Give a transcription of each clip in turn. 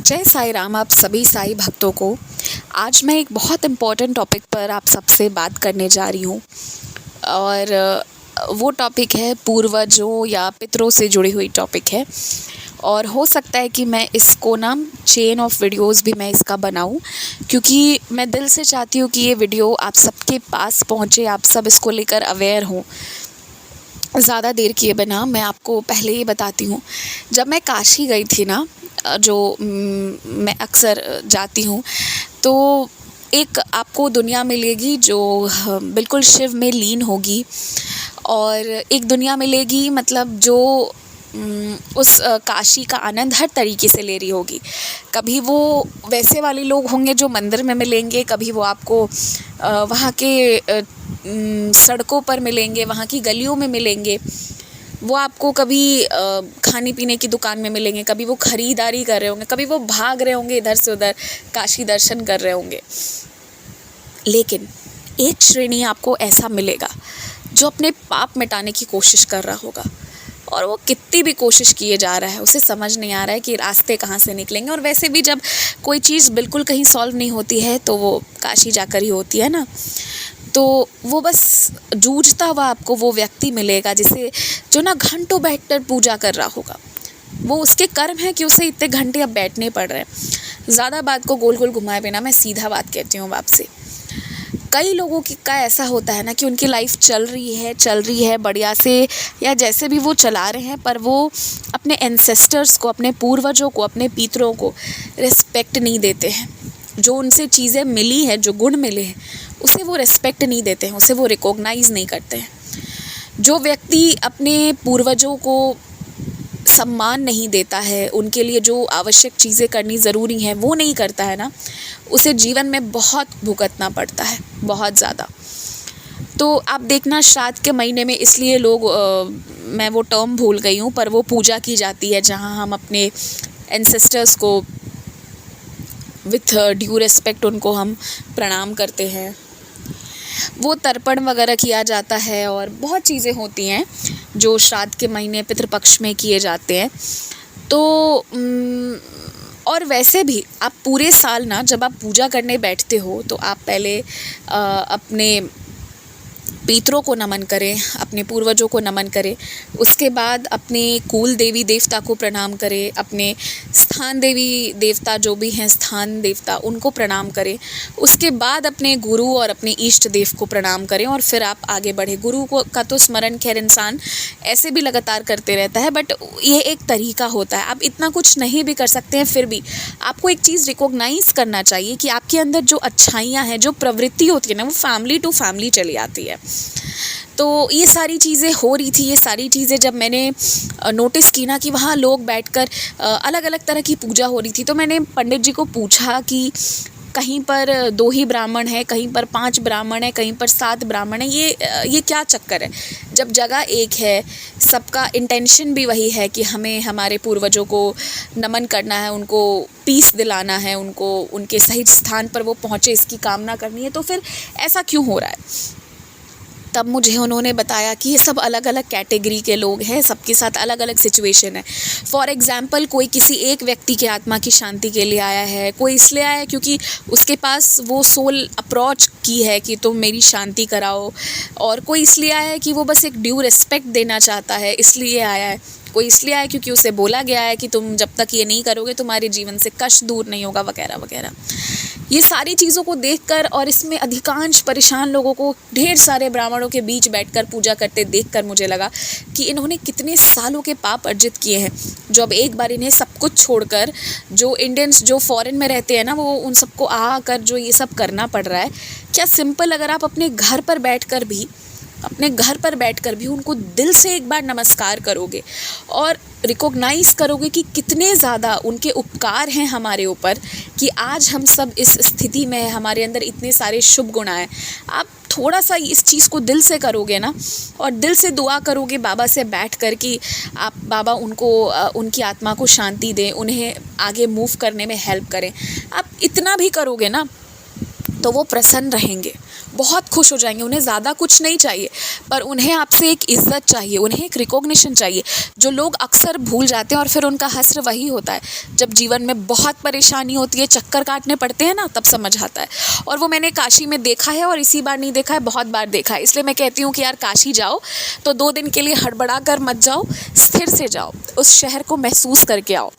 जय साईं राम आप सभी साईं भक्तों को। आज मैं एक बहुत इम्पोर्टेंट टॉपिक पर आप सबसे बात करने जा रही हूँ और वो टॉपिक है पूर्वजों या पितरों से जुड़ी हुई टॉपिक है। और हो सकता है कि मैं इसको ना चेन ऑफ वीडियोस भी मैं इसका बनाऊं, क्योंकि मैं दिल से चाहती हूँ कि ये वीडियो आप सबके पास पहुँचे, आप सब इसको लेकर अवेयर हों। ज़्यादा देर किए बिना मैं आपको पहले ही बताती हूँ, जब मैं काशी गई थी ना, जो मैं अक्सर जाती हूँ, तो एक आपको दुनिया मिलेगी जो बिल्कुल शिव में लीन होगी, और एक दुनिया मिलेगी मतलब जो उस काशी का आनंद हर तरीके से ले रही होगी। कभी वो वैसे वाले लोग होंगे जो मंदिर में मिलेंगे, कभी वो आपको वहाँ के सड़कों पर मिलेंगे, वहाँ की गलियों में मिलेंगे, वो आपको कभी खाने पीने की दुकान में मिलेंगे, कभी वो ख़रीदारी कर रहे होंगे, कभी वो भाग रहे होंगे इधर से उधर काशी दर्शन कर रहे होंगे। लेकिन एक श्रेणी आपको ऐसा मिलेगा जो अपने पाप मिटाने की कोशिश कर रहा होगा, और वो कितनी भी कोशिश किए जा रहा है, उसे समझ नहीं आ रहा है कि रास्ते कहाँ से निकलेंगे। और वैसे भी जब कोई चीज़ बिल्कुल कहीं सॉल्व नहीं होती है तो वो काशी जाकर ही होती है ना। तो वो बस जूझता हुआ आपको वो व्यक्ति मिलेगा जिसे जो ना घंटों बैठकर पूजा कर रहा होगा। वो उसके कर्म है कि उसे इतने घंटे अब बैठने पड़ रहे हैं। ज़्यादा बात को गोल गोल घुमाए बिना मैं सीधा बात कहती हूँ आपसे। कई लोगों का ऐसा होता है ना कि उनकी लाइफ चल रही है बढ़िया से, या जैसे भी वो चला रहे हैं, पर वो अपने एंसेस्टर्स को, अपने पूर्वजों को, अपने पितरों को रिस्पेक्ट नहीं देते हैं। जो उनसे चीज़ें मिली हैं, जो गुण मिले हैं, उसे वो रिस्पेक्ट नहीं देते हैं, उसे वो रिकॉग्नाइज़ नहीं करते हैं। जो व्यक्ति अपने पूर्वजों को सम्मान नहीं देता है, उनके लिए जो आवश्यक चीज़ें करनी ज़रूरी हैं वो नहीं करता है ना, उसे जीवन में बहुत भुगतना पड़ता है, बहुत ज़्यादा। तो आप देखना, श्राद्ध के महीने में इसलिए लोग मैं वो टर्म भूल गई हूँ, पर वो पूजा की जाती है जहाँ हम अपने एंसेस्टर्स को विथ ड्यू रिस्पेक्ट उनको हम प्रणाम करते हैं। वो तर्पण वगैरह किया जाता है और बहुत चीज़ें होती हैं जो श्राद्ध के महीने पितृपक्ष में किए जाते हैं। तो और वैसे भी आप पूरे साल ना, जब आप पूजा करने बैठते हो तो आप पहले अपने पितरों को नमन करें, अपने पूर्वजों को नमन करें। उसके बाद अपने कुल देवी देवता को प्रणाम करें, अपने स्थान देवी देवता जो भी हैं, स्थान देवता, उनको प्रणाम करें। उसके बाद अपने गुरु और अपने इष्ट देव को प्रणाम करें, और फिर आप आगे बढ़े। गुरु को का तो स्मरण खैर इंसान ऐसे भी लगातार करते रहता है, बट ये एक तरीका होता है। आप इतना कुछ नहीं भी कर सकते हैं, फिर भी आपको एक चीज़ रिकॉग्नाइज़ करना चाहिए कि आपके अंदर जो अच्छाइयाँ हैं, जो प्रवृत्ति होती है ना, वो फैमिली टू फैमिली चली आती है। तो ये सारी चीज़ें हो रही थी। ये सारी चीज़ें जब मैंने नोटिस की ना कि वहाँ लोग बैठकर अलग अलग तरह की पूजा हो रही थी, तो मैंने पंडित जी को पूछा कि कहीं पर 2 ही ब्राह्मण हैं, कहीं पर 5 ब्राह्मण हैं, कहीं पर 7 ब्राह्मण हैं, ये क्या चक्कर है? जब जगह एक है, सबका इंटेंशन भी वही है कि हमें हमारे पूर्वजों को नमन करना है, उनको पीस दिलाना है, उनको उनके सही स्थान पर वो पहुँचे, इसकी कामना करनी है, तो फिर ऐसा क्यों हो रहा है? तब मुझे उन्होंने बताया कि ये सब अलग अलग कैटेगरी के लोग हैं, सबके साथ अलग अलग सिचुएशन है। फॉर एग्ज़ाम्पल, कोई किसी एक व्यक्ति के आत्मा की शांति के लिए आया है, कोई इसलिए आया है क्योंकि उसके पास वो सोल अप्रोच की है कि तुम मेरी शांति कराओ, और कोई इसलिए आया है कि वो बस एक ड्यू रिस्पेक्ट देना चाहता है, इसलिए आया है। कोई इसलिए आया क्योंकि उसे बोला गया है कि तुम जब तक ये नहीं करोगे तुम्हारे जीवन से कष्ट दूर नहीं होगा, वगैरह वगैरह। ये सारी चीज़ों को देखकर, और इसमें अधिकांश परेशान लोगों को ढेर सारे ब्राह्मणों के बीच बैठकर पूजा करते देखकर मुझे लगा कि इन्होंने कितने सालों के पाप अर्जित किए हैं, जो अब एक बार इन्हें सब कुछ छोड़कर, जो इंडियंस जो फॉरेन में रहते हैं ना, वो उन सबको आकर जो ये सब करना पड़ रहा है। क्या सिंपल अगर आप अपने घर पर बैठकर भी उनको दिल से एक बार नमस्कार करोगे और रिकॉग्नाइज़ करोगे कि कितने ज़्यादा उनके उपकार हैं हमारे ऊपर, कि आज हम सब इस स्थिति में हैं, हमारे अंदर इतने सारे शुभ गुण आए। आप थोड़ा सा इस चीज़ को दिल से करोगे ना, और दिल से दुआ करोगे बाबा से बैठकर कि आप बाबा उनको उनकी आत्मा को शांति दें, उन्हें आगे मूव करने में हेल्प करें। आप इतना भी करोगे ना, तो वो प्रसन्न रहेंगे, बहुत खुश हो जाएंगे, उन्हें ज़्यादा कुछ नहीं चाहिए, पर उन्हें आपसे एक इज़्ज़त चाहिए, उन्हें एक रिकॉग्निशन चाहिए, जो लोग अक्सर भूल जाते हैं। और फिर उनका हश्र वही होता है जब जीवन में बहुत परेशानी होती है, चक्कर काटने पड़ते हैं ना, तब समझ आता है। और वो मैंने काशी में देखा है, और इसी बार नहीं देखा है, बहुत बार देखा है। इसलिए मैं कहती हूँ कि यार काशी जाओ तो 2 दिन के लिए हड़बड़ा कर मत जाओ, स्थिर से जाओ, उस शहर को महसूस करके आओ,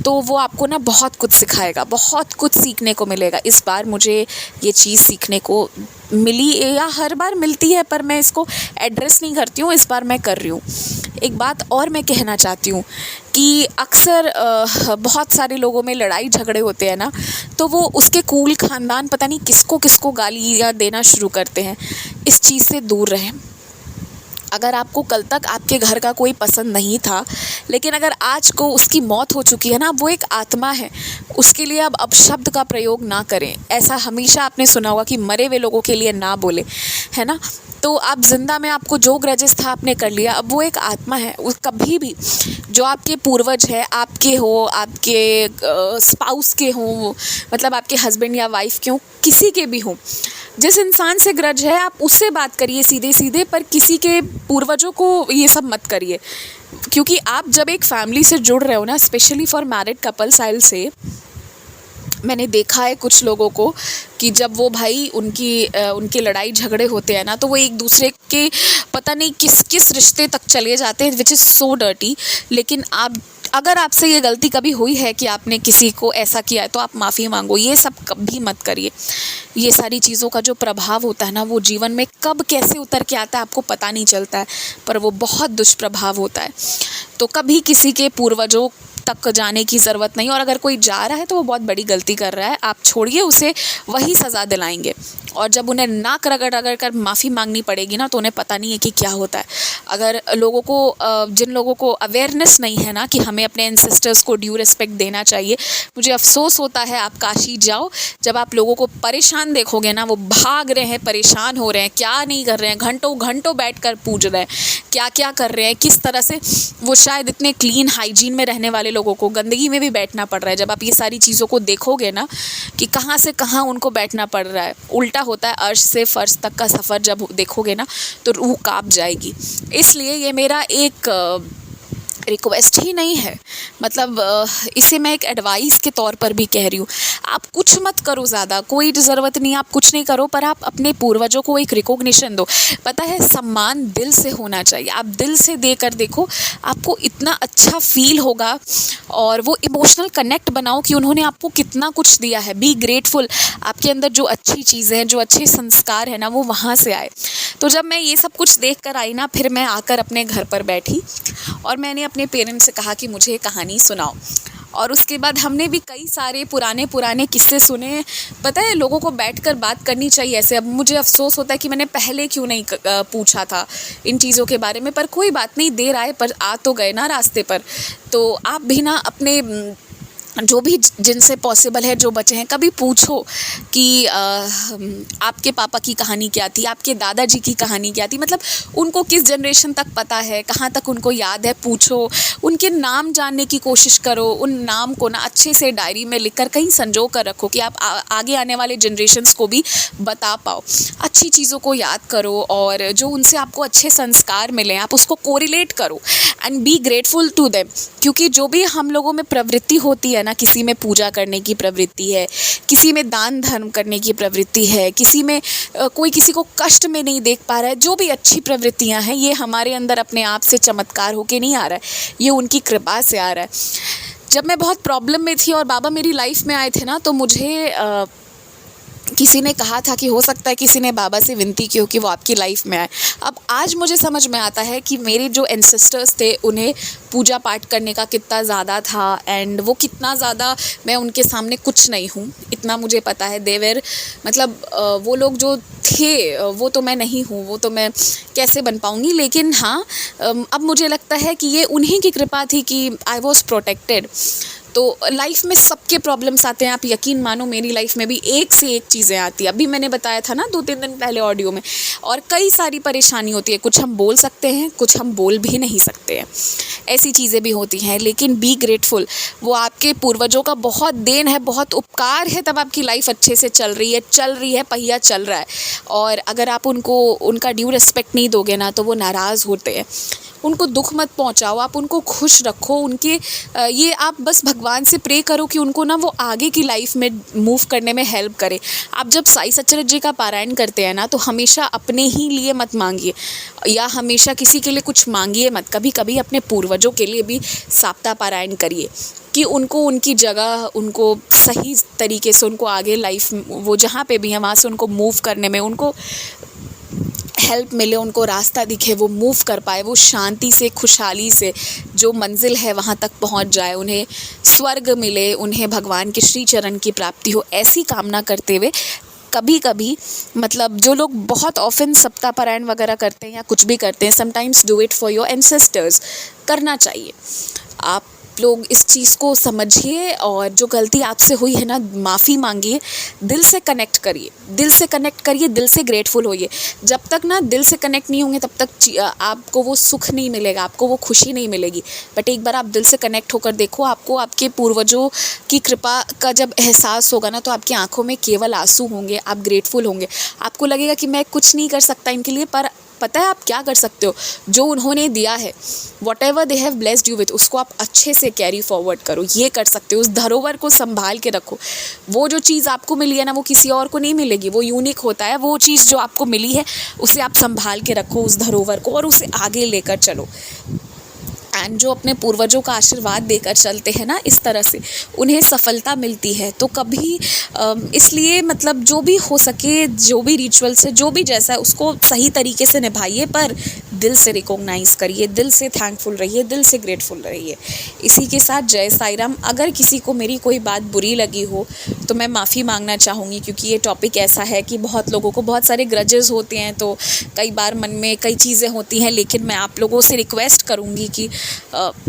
तो वो आपको ना बहुत कुछ सिखाएगा, बहुत कुछ सीखने को मिलेगा। इस बार मुझे ये चीज़ सीखने को मिली, या हर बार मिलती है, पर मैं इसको एड्रेस नहीं करती हूँ, इस बार मैं कर रही हूँ। एक बात और मैं कहना चाहती हूँ कि अक्सर बहुत सारे लोगों में लड़ाई झगड़े होते हैं ना, तो वो उसके कूल ख़ानदान पता नहीं किसको किसको गालियाँ देना शुरू करते हैं। इस चीज़ से दूर रहें। अगर आपको कल तक आपके घर का कोई पसंद नहीं था, लेकिन अगर आज को उसकी मौत हो चुकी है ना, वो एक आत्मा है, उसके लिए अब अपशब्द का प्रयोग ना करें। ऐसा हमेशा आपने सुना होगा कि मरे हुए लोगों के लिए ना बोले, है ना। तो आप जिंदा में आपको जो ग्रजेस था आपने कर लिया, अब वो एक आत्मा है। उस कभी भी जो आपके पूर्वज है, आपके हो, आपके स्पाउस के हों, मतलब आपके हस्बैंड या वाइफ के हों, किसी के भी हों, जिस इंसान से ग्रज है आप उससे बात करिए सीधे सीधे, पर किसी के पूर्वजों को ये सब मत करिए। क्योंकि आप जब एक फैमिली से जुड़ रहे हो ना, specially for married couples, I will say, मैंने देखा है कुछ लोगों को कि जब वो भाई उनके लड़ाई झगड़े होते हैं ना, तो वो एक दूसरे के पता नहीं किस किस रिश्ते तक चले जाते हैं, विच इज़ सो डर्टी। लेकिन अगर आपसे ये गलती कभी हुई है कि आपने किसी को ऐसा किया है, तो आप माफ़ी मांगो। ये सब कभी मत करिए। ये सारी चीज़ों का जो प्रभाव होता है ना, वो जीवन में कब कैसे उतर के आता है आपको पता नहीं चलता है, पर वो बहुत दुष्प्रभाव होता है। तो कभी किसी के पूर्वजों तक जाने की ज़रूरत नहीं। और अगर कोई जा रहा है तो वो बहुत बड़ी गलती कर रहा है, आप छोड़िए उसे, वही सज़ा दिलाएंगे। और जब उन्हें नाक रगड़ कर माफ़ी मांगनी पड़ेगी ना, तो उन्हें पता नहीं है कि क्या होता है। अगर लोगों को जिन लोगों को अवेयरनेस नहीं है ना कि हमें अपने एंसेस्टर्स को ड्यू रिस्पेक्ट देना चाहिए, मुझे अफसोस होता है। आप काशी जाओ, जब आप लोगों को परेशान देखोगे ना, वो भाग रहे हैं, परेशान हो रहे हैं, क्या नहीं कर रहे हैं, घंटों घंटों बैठ कर पूज रहे हैं, क्या क्या कर रहे हैं, किस तरह से वो शायद इतने क्लीन हाइजीन में रहने वाले लोगों को गंदगी में भी बैठना पड़ रहा है। जब आप ये सारी चीज़ों को देखोगे ना कि कहाँ से कहाँ उनको बैठना पड़ रहा है, उल्टा होता है, अर्श से फर्श तक का सफ़र जब देखोगे ना, तो रूह कांप जाएगी। इसलिए ये मेरा एक रिक्वेस्ट ही नहीं है, मतलब इसे मैं एक एडवाइस के तौर पर भी कह रही हूँ। आप कुछ मत करो, ज़्यादा कोई ज़रूरत नहीं, आप कुछ नहीं करो, पर आप अपने पूर्वजों को एक रिकॉग्निशन दो। पता है, सम्मान दिल से होना चाहिए। आप दिल से देकर देखो, आपको इतना अच्छा फील होगा, और वो इमोशनल कनेक्ट बनाओ कि उन्होंने आपको कितना कुछ दिया है। Be grateful. आपके अंदर जो अच्छी चीज़ें हैं, जो अच्छे संस्कार हैं ना, वो वहाँ से आए। तो जब मैं ये सब कुछ देख कर आई ना, फिर मैं आकर अपने घर पर बैठी और मैंने अपने पेरेंट्स से कहा कि मुझे कहानी सुनाओ। और उसके बाद हमने भी कई सारे पुराने किस्से सुने। पता है, लोगों को बैठकर बात करनी चाहिए ऐसे। अब मुझे अफसोस होता है कि मैंने पहले क्यों नहीं पूछा था इन चीज़ों के बारे में, पर कोई बात नहीं, देर आए पर आ तो गए ना रास्ते पर। तो आप भी ना अपने जो भी जिनसे पॉसिबल है, जो बचे हैं, कभी पूछो कि आपके पापा की कहानी क्या थी, आपके दादाजी की कहानी क्या थी, मतलब उनको किस जनरेशन तक पता है, कहाँ तक उनको याद है, पूछो। उनके नाम जानने की कोशिश करो। उन नाम को ना अच्छे से डायरी में लिखकर कहीं संजो कर रखो कि आप आगे आने वाले जनरेशन्स को भी बता पाओ। अच्छी चीज़ों को याद करो, और जो उनसे आपको अच्छे संस्कार मिले आप उसको कोरिलेट करो and be grateful to them. क्योंकि जो भी हम लोगों में प्रवृत्ति होती है ना, किसी में पूजा करने की प्रवृत्ति है, किसी में दान धर्म करने की प्रवृत्ति है, किसी में कोई किसी को कष्ट में नहीं देख पा रहा है, जो भी अच्छी प्रवृत्तियां हैं, ये हमारे अंदर अपने आप से चमत्कार होके नहीं आ रहा है, ये उनकी कृपा से आ रहा है। जब मैं बहुत प्रॉब्लम में थी और बाबा मेरी लाइफ में आए थे ना, तो मुझे किसी ने कहा था कि हो सकता है किसी ने बाबा से विनती की हो कि वो आपकी लाइफ में आए। अब आज मुझे समझ में आता है कि मेरे जो एंसेस्टर्स थे, उन्हें पूजा पाठ करने का कितना ज़्यादा था, एंड वो कितना ज़्यादा, मैं उनके सामने कुछ नहीं हूँ, इतना मुझे पता है। देवर मतलब वो लोग जो थे वो तो मैं नहीं हूँ, वो तो मैं कैसे बन पाऊँगी। लेकिन हाँ, अब मुझे लगता है कि ये उन्हीं की कृपा थी कि आई वॉज प्रोटेक्टेड। तो लाइफ में सबके प्रॉब्लम्स आते हैं, आप यकीन मानो मेरी लाइफ में भी एक से एक चीज़ें आती हैं। अभी मैंने बताया था ना 2-3 दिन पहले ऑडियो में, और कई सारी परेशानी होती है। कुछ हम बोल सकते हैं, कुछ हम बोल भी नहीं सकते हैं, ऐसी चीज़ें भी होती हैं। लेकिन बी ग्रेटफुल, वो आपके पूर्वजों का बहुत देन है, बहुत उपकार है, तब आपकी लाइफ अच्छे से चल रही है, पहिया चल रहा है। और अगर आप उनको उनका ड्यू रिस्पेक्ट नहीं दोगे ना, तो वो नाराज़ होते हैं। उनको दुख मत पहुंचाओ, आप उनको खुश रखो। उनके ये आप बस भगवान से प्रे करो कि उनको ना वो आगे की लाइफ में मूव करने में हेल्प करे। आप जब साईं सच्चिदानंद जी का पारायण करते हैं ना, तो हमेशा अपने ही लिए मत मांगिए, या हमेशा किसी के लिए कुछ मांगिए मत। कभी कभी अपने पूर्वजों के लिए भी सप्ताह पारायण करिए, कि उनको उनकी जगह, उनको सही तरीके से, उनको आगे लाइफ वो जहाँ पे भी हैं वहाँ से उनको मूव करने में उनको हेल्प मिले, उनको रास्ता दिखे, वो मूव कर पाए, वो शांति से, खुशहाली से जो मंजिल है वहाँ तक पहुँच जाए, उन्हें स्वर्ग मिले, उन्हें भगवान के श्री चरण की प्राप्ति हो, ऐसी कामना करते हुए कभी कभी मतलब जो लोग बहुत ऑफन सप्ताह पारायण वगैरह करते हैं या कुछ भी करते हैं, sometimes do it for your ancestors, करना चाहिए। आप लोग इस चीज़ को समझिए, और जो गलती आपसे हुई है ना, माफ़ी मांगिए, दिल से कनेक्ट करिए, दिल से ग्रेटफुल होइए। जब तक ना दिल से कनेक्ट नहीं होंगे, तब तक आपको वो सुख नहीं मिलेगा, आपको वो खुशी नहीं मिलेगी। बट एक बार आप दिल से कनेक्ट होकर देखो, आपको आपके पूर्वजों की कृपा का जब एहसास होगा ना, तो आपकी आंखों में केवल आंसू होंगे, आप ग्रेटफुल होंगे। आपको लगेगा कि मैं कुछ नहीं कर सकता इनके लिए, पर पता है आप क्या कर सकते हो? जो उन्होंने दिया है, what ever they have blessed you with, उसको आप अच्छे से कैरी फॉरवर्ड करो। ये कर सकते हो, उस धरोहर को संभाल के रखो। वो जो चीज़ आपको मिली है ना, वो किसी और को नहीं मिलेगी, वो यूनिक होता है। वो चीज़ जो आपको मिली है, उसे आप संभाल के रखो, उस धरोहर को, और उसे आगे लेकर चलो। एंड जो अपने पूर्वजों का आशीर्वाद देकर चलते हैं ना, इस तरह से उन्हें सफलता मिलती है। तो कभी इसलिए मतलब जो भी हो सके, जो भी रिचुअल्स है, जो भी जैसा है, उसको सही तरीके से निभाइए, पर दिल से रिकॉग्नाइज़ करिए, दिल से थैंकफुल रहिए, दिल से ग्रेटफुल रहिए। इसी के साथ जय साईं राम। अगर किसी को मेरी कोई बात बुरी लगी हो तो मैं माफ़ी मांगना चाहूँगी, क्योंकि ये टॉपिक ऐसा है कि बहुत लोगों को बहुत सारे ग्रजेस होते हैं, तो कई बार मन में कई चीज़ें होती हैं। लेकिन मैं आप लोगों से रिक्वेस्ट करूँगी कि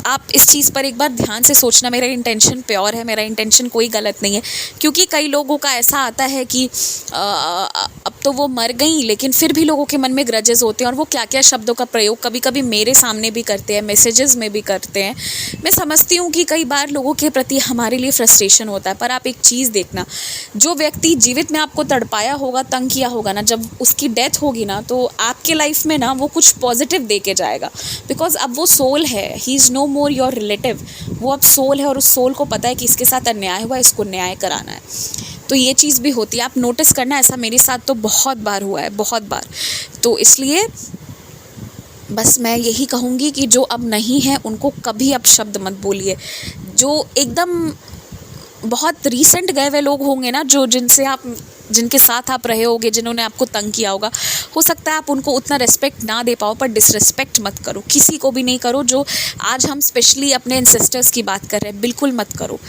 आप इस चीज़ पर एक बार ध्यान से सोचना। मेरा इंटेंशन प्योर है, मेरा इंटेंशन कोई गलत नहीं है। क्योंकि कई लोगों का ऐसा आता है कि अब तो वो मर गई, लेकिन फिर भी लोगों के मन में ग्रजेस होते हैं, और वो क्या क्या शब्दों का प्रयोग कभी कभी मेरे सामने भी करते हैं, मैसेजेस में भी करते हैं। मैं समझती हूँ कि कई बार लोगों के प्रति हमारे लिए फ्रस्ट्रेशन होता है, पर आप एक चीज़ देखना, जो व्यक्ति जीवित में आपको तड़पाया होगा, तंग किया होगा ना, जब उसकी डेथ होगी ना, तो आपके लाइफ में ना वो कुछ पॉजिटिव दे के जाएगा। बिकॉज अब वो सोल है, he is no more your relative. वो अब सोल है, और उस सोल को पता है कि इसके साथ अन्याय हुआ, इसको न्याय कराना है। तो ये चीज़ भी होती है, आप नोटिस करना। ऐसा मेरे साथ तो बहुत बार हुआ है, बहुत बार। तो इसलिए बस मैं यही कहूँगी कि जो अब नहीं है, उनको कभी अब शब्द मत बोलिए। जो एकदम बहुत रीसेंट गए हुए लोग होंगे ना, जो जिनके साथ आप रहे होगे, जिन्होंने आपको तंग किया होगा, हो सकता है आप उनको उतना रिस्पेक्ट ना दे पाओ, पर डिसरिस्पेक्ट मत करो, किसी को भी नहीं करो। जो आज हम स्पेशली अपने एंसेस्टर्स की बात कर रहे हैं, बिल्कुल मत करो,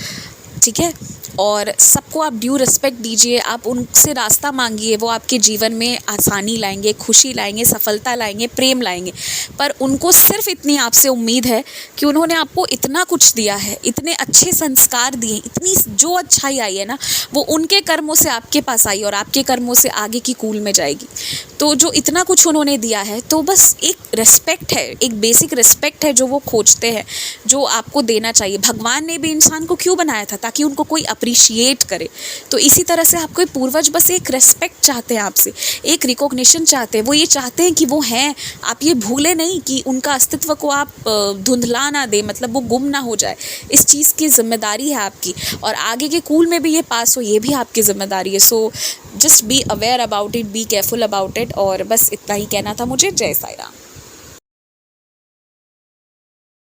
ठीक है। और सबको आप ड्यू रिस्पेक्ट दीजिए, आप उनसे रास्ता मांगिए, वो आपके जीवन में आसानी लाएंगे, खुशी लाएंगे, सफलता लाएंगे, प्रेम लाएंगे। पर उनको सिर्फ इतनी आपसे उम्मीद है कि उन्होंने आपको इतना कुछ दिया है, इतने अच्छे संस्कार दिए, इतनी जो अच्छाई आई है ना, वो उनके कर्मों से आपके पास आई, और आपके कर्मों से आगे की कूल में जाएगी। तो जो इतना कुछ उन्होंने दिया है, तो बस एक रिस्पेक्ट है, एक बेसिक रिस्पेक्ट है जो वो खोजते हैं, जो आपको देना चाहिए। भगवान ने भी इंसान को क्यों बनाया था? ताकि उनको कोई अप्रिशिएट करे। तो इसी तरह से आपके पूर्वज बस एक रिस्पेक्ट चाहते हैं आपसे, एक रिकॉग्निशन चाहते हैं। वो ये चाहते हैं कि वो हैं, आप ये भूले नहीं कि उनका अस्तित्व को आप धुंधला ना दे, मतलब वो गुम ना हो जाए। इस चीज़ की जिम्मेदारी है आपकी, और आगे के कूल में भी ये पास हो, ये भी आपकी जिम्मेदारी है। So just be aware about it, be careful about it. और बस इतना ही कहना था मुझे। जय साईं राम।